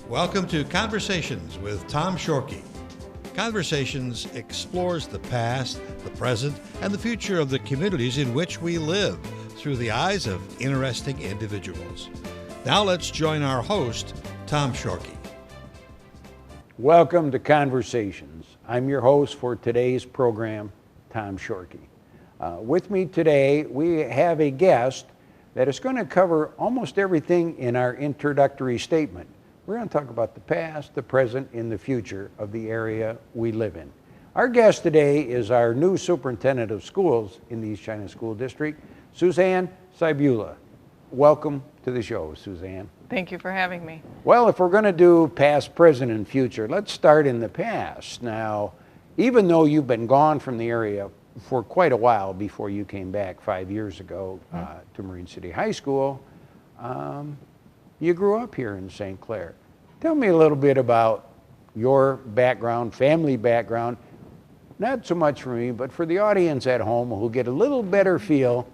Welcome to Conversations with Tom Shorkey. Conversations explores the past, the present, and the future of the communities in which we live through the eyes of interesting individuals. Now let's join our host, Tom Shorkey. Welcome to Conversations. I'm your host for today's program, Tom Shorkey. With me today, we have a guest that is going to cover almost everything in our introductory statement. We're going to talk about the past, the present, and the future of the area we live in. Our guest today is our new superintendent of schools in the East China School District, Suzanne Cybulla. Welcome to the show, Suzanne. Thank you for having me. Well, if we're going to do past, present, and future, let's start in the past. Now, even though you've been gone from the area for quite a while before you came back 5 years ago to Marine City High School, you grew up here in St. Clair. Tell me a little bit about your background, family background, not so much for me, but for the audience at home who'll get a little better feel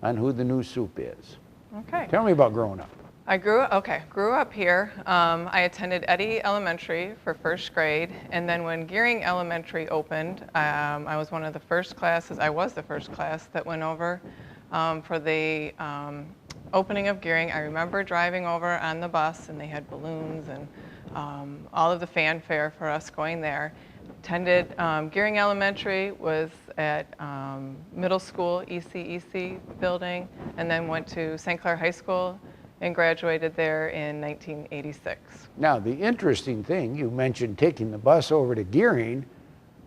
on who the new soup is. Okay. Tell me about growing up. I grew up here. I attended Eddy Elementary for first grade, and then when Gearing Elementary opened, I was one of the first classes, I was the first class that went over for the opening of Gearing. I remember driving over on the bus, and they had balloons and all of the fanfare for us going there. Attended Gearing Elementary, was at middle school, ECEC building, and then went to St. Clair High School and graduated there in 1986. Now, the interesting thing, you mentioned taking the bus over to Gearing.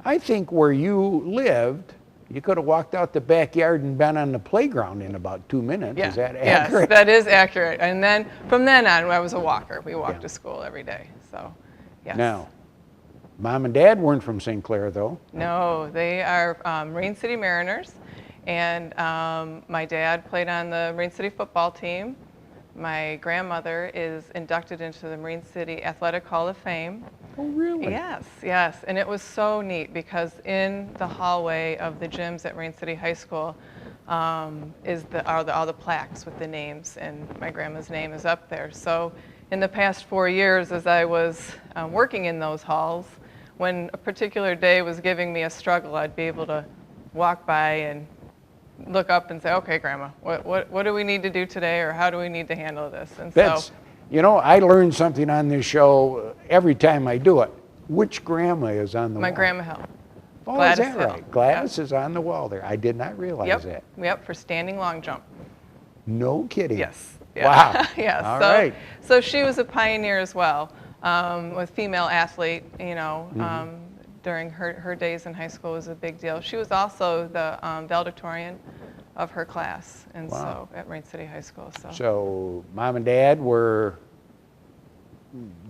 I think where you lived, you could have walked out the backyard and been on the playground in about 2 minutes. Yeah. Is that accurate? Yes, that is accurate. And then from then on, I was a walker. We walked to school every day. So, yes. Now, Mom and Dad weren't from St. Clair, though. No, they are Marine City Mariners. And my dad played on the Marine City football team. My grandmother is inducted into the Marine City Athletic Hall of Fame. Oh, really? Yes, yes. And it was so neat because in the hallway of the gyms at Marine City High School are all the plaques with the names, and my grandma's name is up there. So in the past 4 years, as I was working in those halls, when a particular day was giving me a struggle, I'd be able to walk by and look up and say, okay, Grandma, what do we need to do today, or how do we need to handle this? And you know, I learn something on this show every time I do it. Which grandma is on the wall? My Grandma Hill. Oh, Gladys is that right? Hill. Gladys is on the wall there. I did not realize that. Yep, for standing long jump. No kidding. Yes. Yeah. Wow. Yeah. All right. So she was a pioneer as well, with female athlete, you know, during her days in high school was a big deal. She was also the valedictorian of her class, and so at Marine City High School. So Mom and Dad were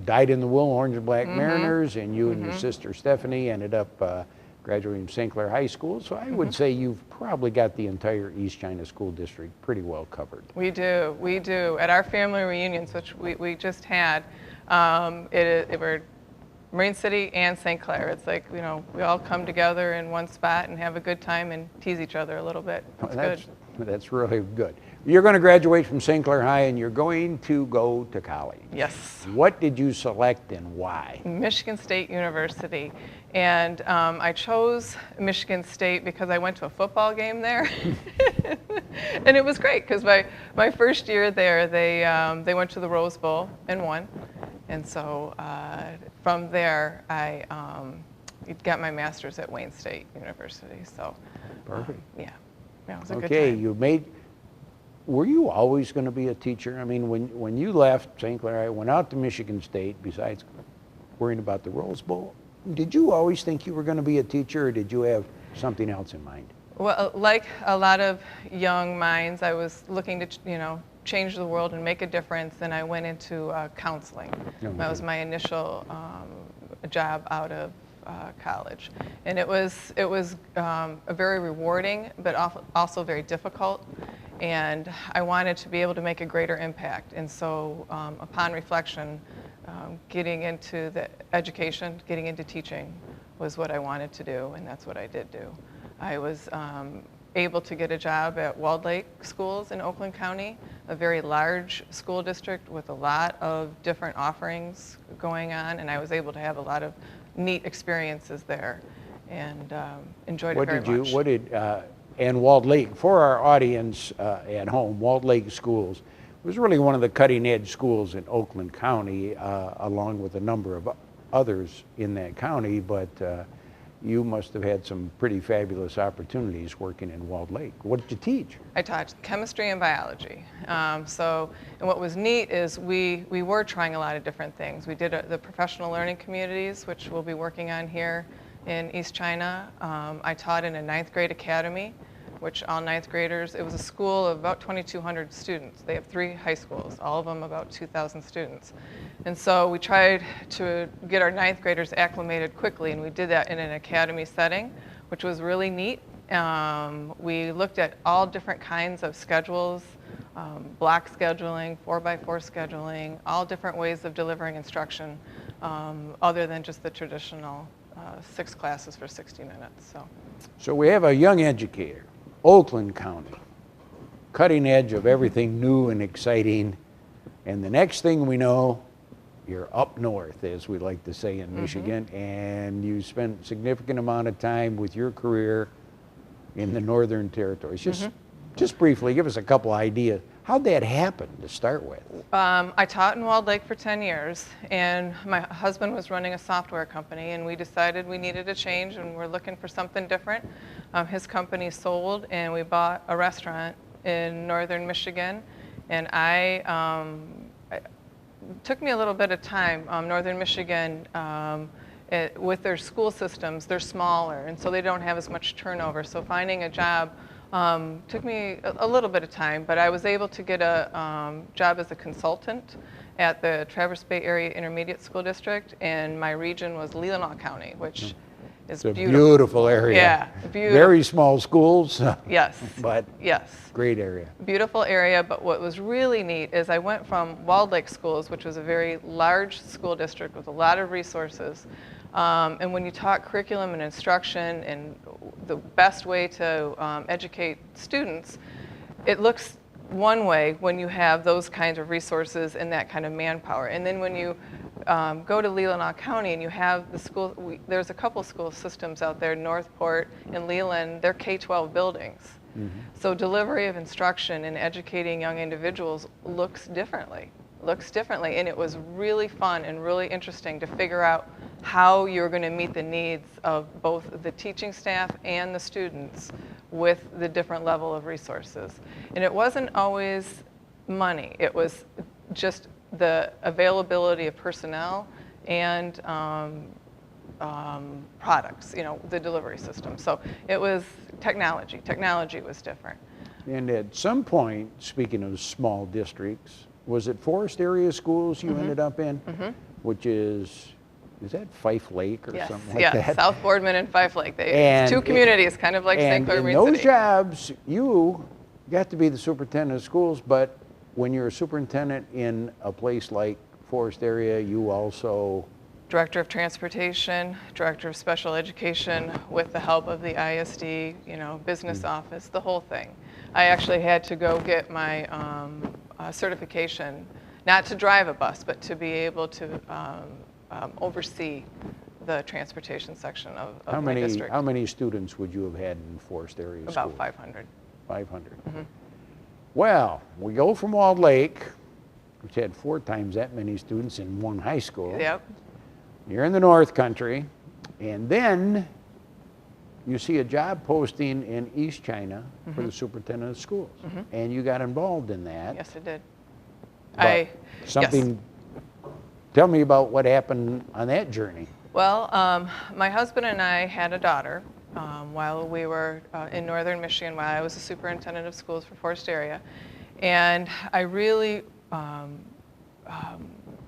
dyed-in-the-wool Orange and Black Mariners, and you and your sister Stephanie ended up graduating from St. Clair High School. So I would say you've probably got the entire East China School District pretty well covered. We do. At our family reunions, which we just had, it were Marine City and St. Clair. It's like, you know, we all come together in one spot and have a good time and tease each other a little bit. It's good. That's really good. You're going to graduate from St. Clair High, and you're going to go to college. Yes. What did you select and why? Michigan State University. And I chose Michigan State because I went to a football game there. And it was great because my first year there, they went to the Rose Bowl and won. And so from there, I got my master's at Wayne State University. So perfect. Yeah, it was a good time. Okay, were you always going to be a teacher? I mean, when you left St. Clair, I went out to Michigan State, besides worrying about the Rose Bowl, did you always think you were going to be a teacher, or did you have something else in mind? Well, like a lot of young minds, I was looking to, change the world and make a difference, and I went into counseling. That was my initial job out of college, and it was a very rewarding, but also very difficult. And I wanted to be able to make a greater impact. And so, upon reflection, getting into the education, getting into teaching, was what I wanted to do, and that's what I did do. I was able to get a job at Walled Lake Schools in Oakland County, a very large school district with a lot of different offerings going on, and I was able to have a lot of neat experiences there, and enjoyed it very much. And Walled Lake, for our audience at home, Walled Lake Schools was really one of the cutting edge schools in Oakland County, along with a number of others in that county, but you must have had some pretty fabulous opportunities working in Walled Lake. What did you teach? I taught chemistry and biology. And what was neat is we were trying a lot of different things. We did the professional learning communities, which we'll be working on here in East China. I taught in a 9th grade academy, which all 9th graders, it was a school of about 2,200 students. They have 3 high schools, all of them about 2,000 students. And so we tried to get our 9th graders acclimated quickly, and we did that in an academy setting, which was really neat. We looked at all different kinds of schedules, block scheduling, 4x4 scheduling, all different ways of delivering instruction, other than just the traditional 6 classes for 60 minutes. So we have a young educator, Oakland County, cutting edge of everything new and exciting, and the next thing we know, you're up north, as we like to say in Michigan, and you spent a significant amount of time with your career in the Northern Territories. Just briefly, give us a couple ideas. How'd that happen to start with? I taught in Walled Lake for 10 years, and my husband was running a software company, and we decided we needed a change, and we're looking for something different. His company sold, and we bought a restaurant in Northern Michigan, and it took me a little bit of time. Northern Michigan, with their school systems, they're smaller, and so they don't have as much turnover. So finding a job took me a little bit of time, but I was able to get a job as a consultant at the Traverse Bay Area Intermediate School District, and my region was Leelanau County, which is it's a beautiful area. Yeah, beautiful. Very small schools. Yes. But yes. Great area. Beautiful area, but what was really neat is I went from Walled Lake Schools, which was a very large school district with a lot of resources, and when you talk curriculum and instruction and the best way to educate students, it looks one way when you have those kinds of resources and that kind of manpower. And then when you go to Leelanau County and you have the school, there's a couple school systems out there, Northport and Leland, they're K-12 buildings. So delivery of instruction and educating young individuals looks differently, and it was really fun and really interesting to figure out how you're going to meet the needs of both the teaching staff and the students with the different level of resources. And it wasn't always money, it was just the availability of personnel and products, the delivery system. So it was technology. Technology was different. And at some point, speaking of small districts, was it Forest Area Schools you ended up in? Which is that Fife Lake or something like that? Yes, South Boardman and Fife Lake. It's 2 communities, kind of like St. Clair Marine City. And in those jobs, you got to be the superintendent of schools, but when you're a superintendent in a place like Forest Area, you also... Director of Transportation, Director of Special Education, with the help of the ISD, business office, the whole thing. I actually had to go get my certification, not to drive a bus, but to be able to oversee the transportation section of my district. How many students would you have had in Forest Area Schools? About 500. 500. Well, we go from Walled Lake, which had 4 times that many students in one high school. Yep. You're in the North Country, and then you see a job posting in East China for the superintendent of schools, and you got involved in that. Yes, it did. Yes. Tell me about what happened on that journey. Well, my husband and I had a daughter while we were in Northern Michigan, while I was the superintendent of schools for Forest Area, and I really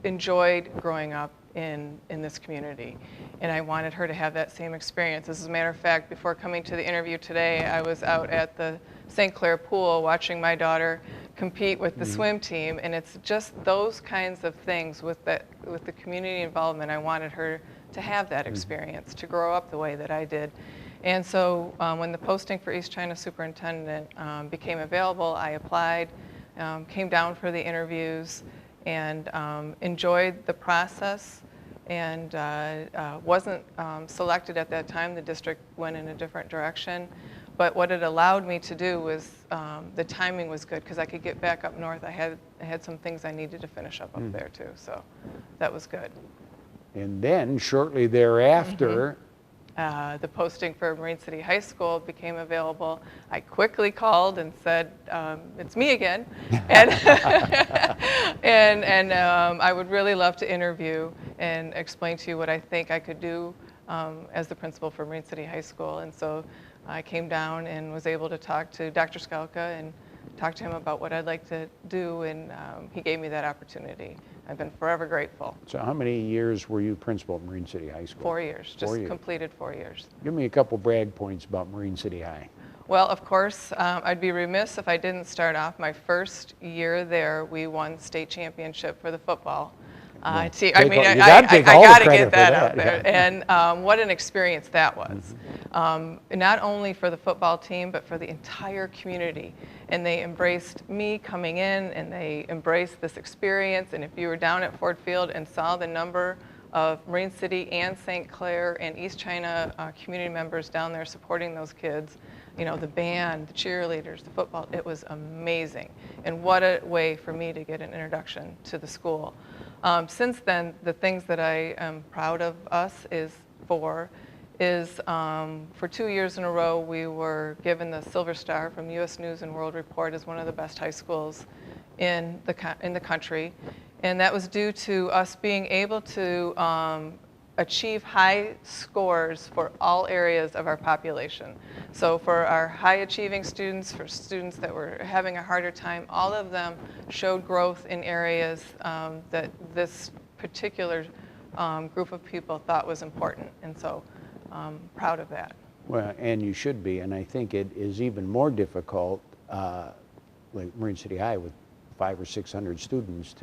enjoyed growing up in this community, and I wanted her to have that same experience. As a matter of fact, before coming to the interview today, I was out at the St. Clair pool watching my daughter compete with the swim team, and it's just those kinds of things with the community involvement. I wanted her to have that experience, to grow up the way that I did. And so when the posting for East China Superintendent became available, I applied, came down for the interviews, and enjoyed the process, and wasn't selected at that time. The district went in a different direction. But what it allowed me to do was, the timing was good because I could get back up north. I had some things I needed to finish up there too, so that was good. And then shortly thereafter, the posting for Marine City High School became available. I quickly called and said, it's me again. And, and I would really love to interview and explain to you what I think I could do as the principal for Marine City High School. And so I came down and was able to talk to Dr. Skalka and talk to him about what I'd like to do, and he gave me that opportunity. I've been forever grateful. So how many years were you principal at Marine City High School? 4 years, just completed 4 years. Give me a couple brag points about Marine City High. Well, of course, I'd be remiss if I didn't start off. My first year there, we won state championship for the football team. I mean, I got to get that out there. Yeah. And what an experience that was. Not only for the football team, but for the entire community. And they embraced me coming in, and they embraced this experience. And if you were down at Ford Field and saw the number of Marine City and St. Clair and East China community members down there supporting those kids, you know, the band, the cheerleaders, the football, it was amazing. And what a way for me to get an introduction to the school. Since then, the things that I am proud of us for 2 years in a row, we were given the Silver Star from U.S. News and World Report as one of the best high schools in the country. And that was due to us being able to achieve high scores for all areas of our population. So for our high achieving students, for students that were having a harder time, all of them showed growth in areas that this particular group of people thought was important. And so I'm proud of that. Well, and you should be, and I think it is even more difficult, like Marine City High with 500 or 600 students,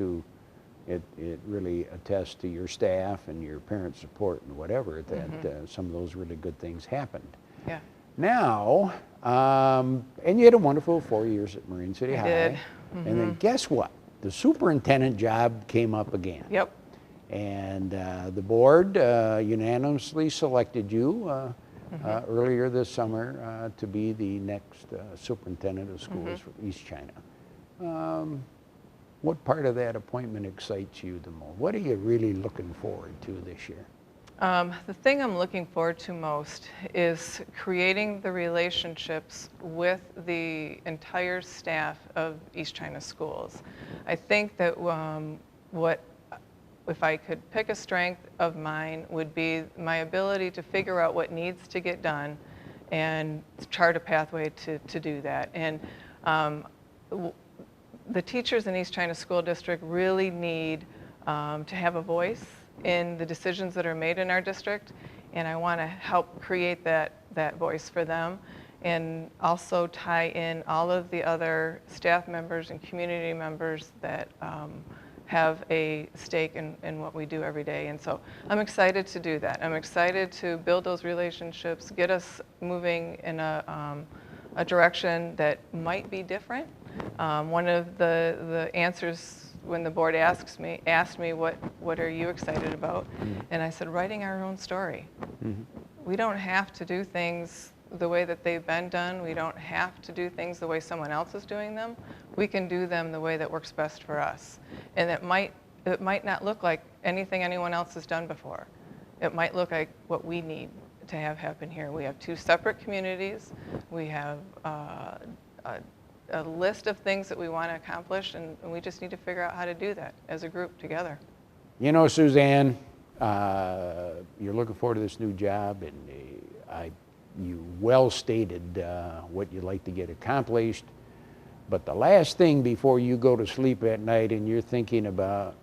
it really attests to your staff and your parent support and whatever, that some of those really good things happened. Yeah. Now, and you had a wonderful 4 years at Marine City High. Did. And then guess what? The superintendent job came up again. Yep. And the board unanimously selected you earlier this summer to be the next superintendent of schools for East China. What part of that appointment excites you the most? What are you really looking forward to this year? The thing I'm looking forward to most is creating the relationships with the entire staff of East China schools. I think that if I could pick a strength of mine, would be my ability to figure out what needs to get done and chart a pathway to do that. And the teachers in East China School District really need to have a voice in the decisions that are made in our district, and I want to help create that voice for them, and also tie in all of the other staff members and community members that have a stake in what we do every day. And so I'm excited to do that. I'm excited to build those relationships, get us moving in a direction that might be different. One of the answers when the board asked me what are you excited about, and I said writing our own story. We don't have to do things the way that they've been done. We don't have to do things the way someone else is doing them. We can do them the way that works best for us. And it might not look like anything anyone else has done before. It might look like what we need to have happen here. We have two separate communities. We have a list of things that we want to accomplish, and we just need to figure out how to do that as a group together. You know, Suzanne, you're looking forward to this new job, and you well stated what you'd like to get accomplished. But the last thing before you go to sleep at night and you're thinking about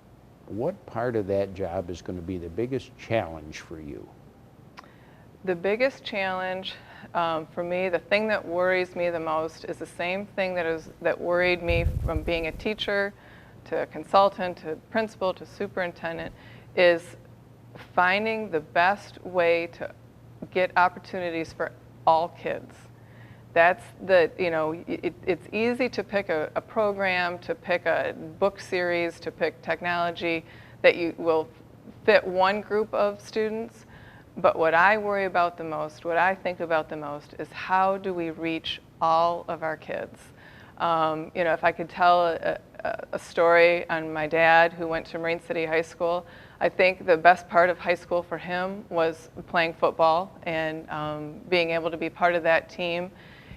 what part of that job is going to be the biggest challenge for you? The biggest challenge for me, the thing that worries me the most, is the same thing that worried me from being a teacher to a consultant to principal to superintendent, is finding the best way to get opportunities for all kids. That's the, it's easy to pick a program, to pick a book series, to pick technology that you will fit one group of students. But what I worry about the most, what I think about the most, is how do we reach all of our kids? If I could tell a story on my dad who went to Marine City High School, I think the best part of high school for him was playing football and being able to be part of that team.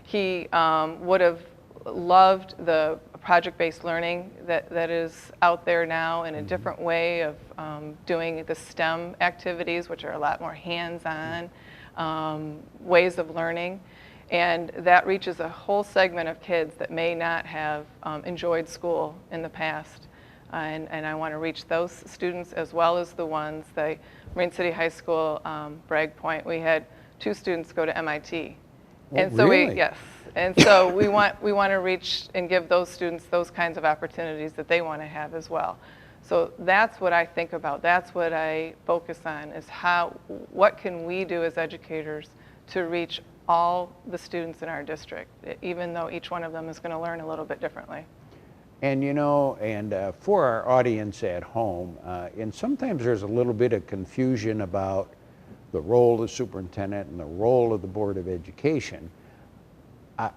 He would have loved the project-based learning that is out there now in a different way of doing the STEM activities, which are a lot more hands-on ways of learning. And that reaches a whole segment of kids that may not have enjoyed school in the past. And I want to reach those students as well as the ones, the Marine City High School, Bragg Point, we had 2 students go to MIT. And so really? yes. And so we want to reach and give those students those kinds of opportunities that they want to have as well. So that's what I think about. That's what I focus on, is what can we do as educators to reach all the students in our district, even though each one of them is going to learn a little bit differently. And for our audience at home, and sometimes there's a little bit of confusion about the role of the superintendent and the role of the Board of Education.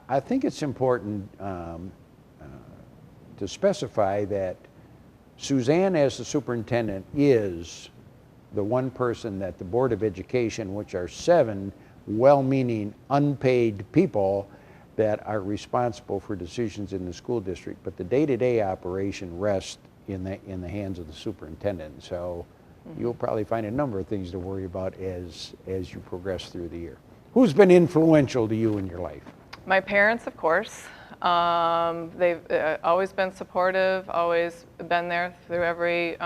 I think it's important to specify that Suzanne, as the superintendent, is the one person that the Board of Education, which are 7 well-meaning, unpaid people that are responsible for decisions in the school district, but the day-to-day operation rests in the hands of the superintendent. So you'll probably find a number of things to worry about as you progress through the year. Who's been influential to you in your life? My parents, of course. They've always been supportive, always been there through every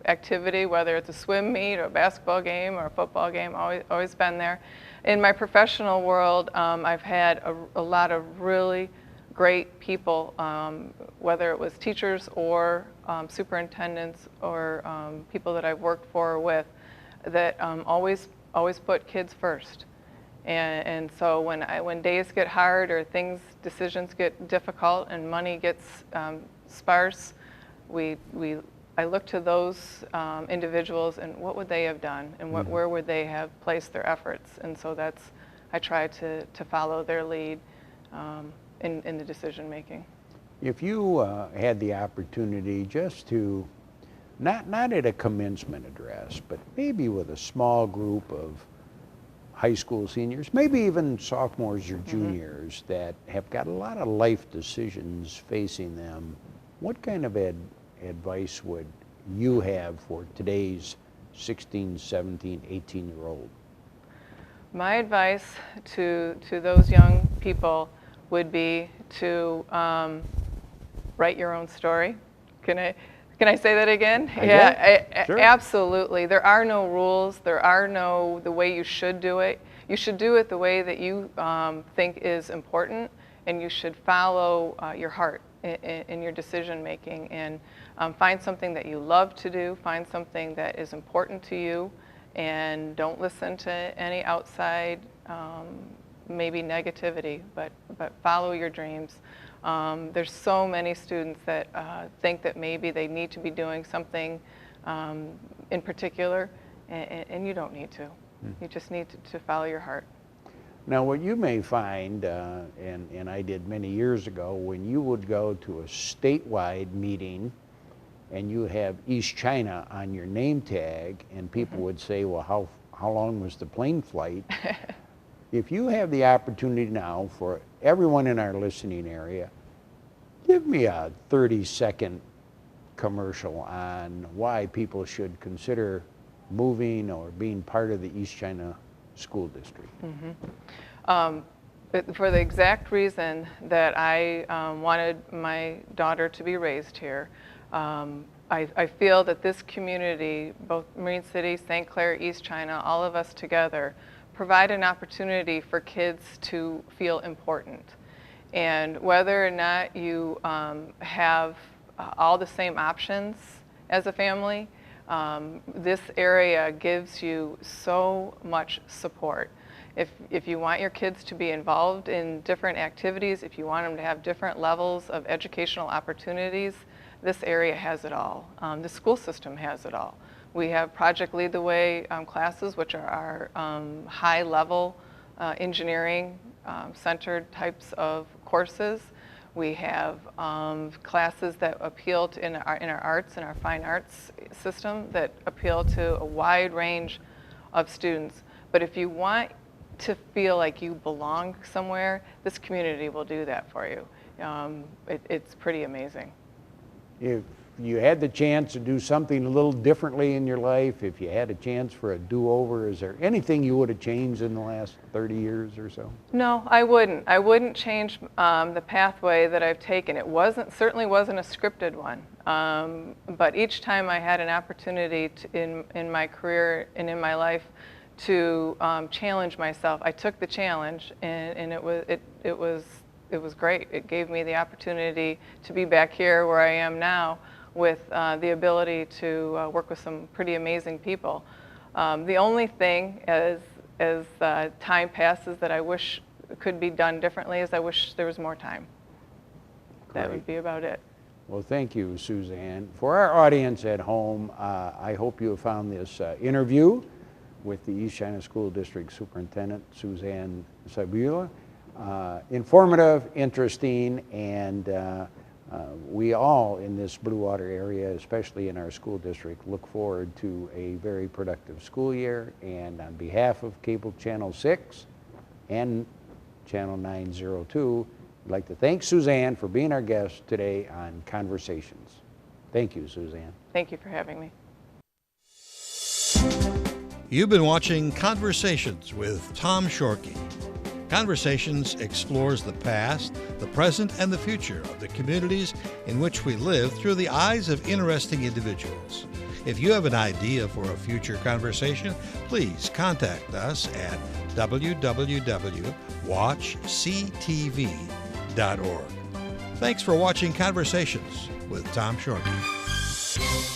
activity, whether it's a swim meet or a basketball game or a football game, always been there. In my professional world, I've had a lot of really great people, whether it was teachers or superintendents or people that I've worked for or with, that always put kids first. And so when days get hard or decisions get difficult and money gets sparse, I look to those individuals and what would they have done and where would they have placed their efforts. And so I try to follow their lead in the decision making. If you had the opportunity just to, not at a commencement address, but maybe with a small group of high school seniors, maybe even sophomores or juniors that have got a lot of life decisions facing them, what kind of advice would you have for today's 16, 17, 18-year-old? My advice to those young people would be to write your own story. Can I say that again? Sure. Absolutely. There are no rules. There are no the way you should do it. You should do it the way that you think is important, and you should follow your heart in your decision making, and find something that you love to do, find something that is important to you, and don't listen to any outside maybe negativity, but follow your dreams. There's so many students that think that maybe they need to be doing something in particular, and you don't need to. You just need to follow your heart. Now, what you may find, and I did many years ago, when you would go to a statewide meeting and you have East China on your name tag, and people would say, well, how long was the plane flight? If you have the opportunity now for everyone in our listening area, give me a 30-second commercial on why people should consider moving or being part of the East China School District. For the exact reason that I wanted my daughter to be raised here, I feel that this community, both Marine City, St. Clair, East China, all of us together, provide an opportunity for kids to feel important. And whether or not you have all the same options as a family, This area gives you so much support. If you want your kids to be involved in different activities, if you want them to have different levels of educational opportunities, this area has it all. The school system has it all. We have Project Lead the Way classes, which are our high-level engineering centered types of courses. We have classes that appeal to, in our arts, in our fine arts system, that appeal to a wide range of students. But if you want to feel like you belong somewhere, this community will do that for you. It's pretty amazing. If you had the chance to do something a little differently in your life, if you had a chance for a do-over, is there anything you would have changed in the last 30 years or so? No, I wouldn't. I wouldn't change the pathway that I've taken. It certainly wasn't a scripted one. But each time I had an opportunity in my career and in my life to challenge myself, I took the challenge, and it was great. It gave me the opportunity to be back here where I am now, with the ability to work with some pretty amazing people. The only thing as time passes that I wish could be done differently is I wish there was more time. Great. That would be about it. Well, thank you, Suzanne. For our audience at home, I hope you have found this interview with the East China School District Superintendent, Suzanne Cybulla, informative, interesting, and we all in this Blue Water area, especially in our school district, look forward to a very productive school year. And on behalf of Cable Channel 6 and Channel 902, I'd like to thank Suzanne for being our guest today on Conversations. Thank you, Suzanne. Thank you for having me. You've been watching Conversations with Tom Shorkey. Conversations explores the past, the present, and the future of the communities in which we live through the eyes of interesting individuals. If you have an idea for a future conversation, please contact us at www.watchctv.org. Thanks for watching Conversations with Tom Shorkey.